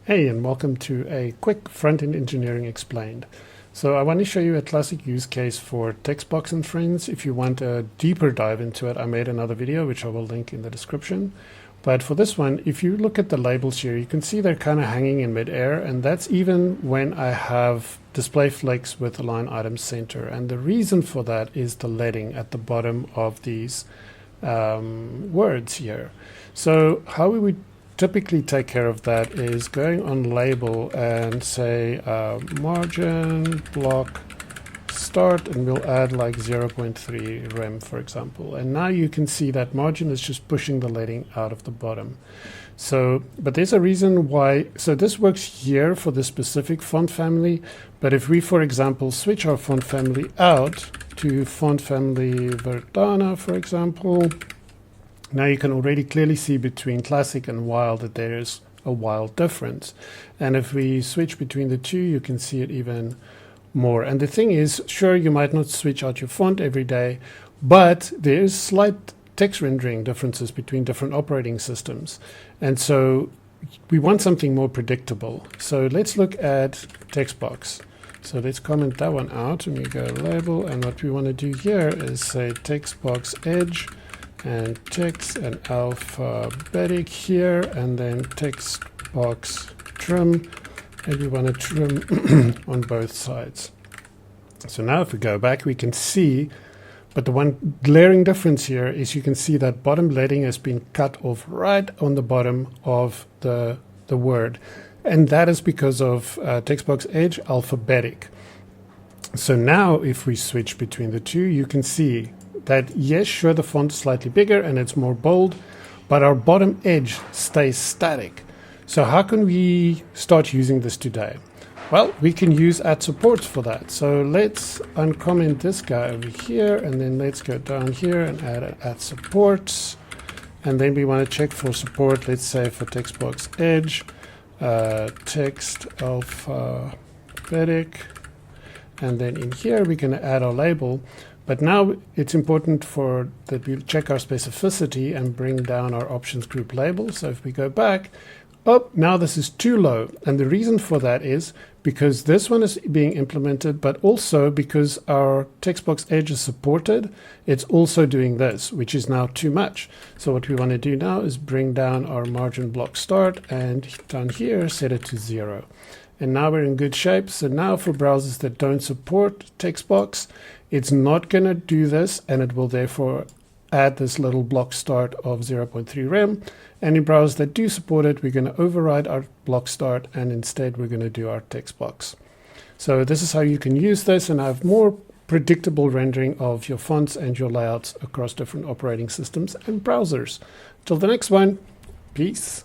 Hey, and welcome to a quick Frontend Engineering Explained. So I want to show you a classic use case for Textbox and Friends. If you want a deeper dive into it, I made another video, which I will link in the description. But for this one, if you look at the labels here, you can see they're kind of hanging in midair, and that's even when I have display flex with the line item center. And the reason for that is the leading at the bottom of these words here. So how we would typically take care of that is going on label and say margin block start, and we'll add like 0.3 rem, for example. And now you can see that margin is just pushing the leading out of the bottom. So, but there's a reason why. So this works here for the specific font family. But if we, for example, switch our font family out to font family Verdana, for example, now you can already clearly see between Classic and Wild that there is a wild difference. And if we switch between the two, you can see it even more. And the thing is, sure, you might not switch out your font every day, but there is slight text rendering differences between different operating systems. And so we want something more predictable. So let's look at Textbox. So let's comment that one out, and we go label. And what we want to do here is say Textbox edge and text and alphabetic here, and then text box trim, and we want to trim on both sides. So now if we go back, we can see, but the one glaring difference here is you can see that bottom leading has been cut off right on the bottom of the word, and that is because of text-box edge alphabetic. So now if we switch between the two, you can see that yes, sure, the font is slightly bigger and it's more bold, but our bottom edge stays static. So how can we start using this today? Well, we can use add supports for that. So let's uncomment this guy over here, and then let's go down here and add supports. And then we want to check for support, let's say for text-box edge, text alphabetic, and then in here we're going to add our label. But now it's important that we check our specificity and bring down our options group label. So if we go back, now this is too low. And the reason for that is because this one is being implemented, but also because our text-box edge is supported, it's also doing this, which is now too much. So what we want to do now is bring down our margin block start, and down here set it to 0. And now we're in good shape. So now for browsers that don't support text-box, it's not going to do this, and it will therefore add this little block start of 0.3 rem. And in browsers that do support it, we're going to override our block start, and instead we're going to do our text box. So this is how you can use this and have more predictable rendering of your fonts and your layouts across different operating systems and browsers. Till the next one, peace.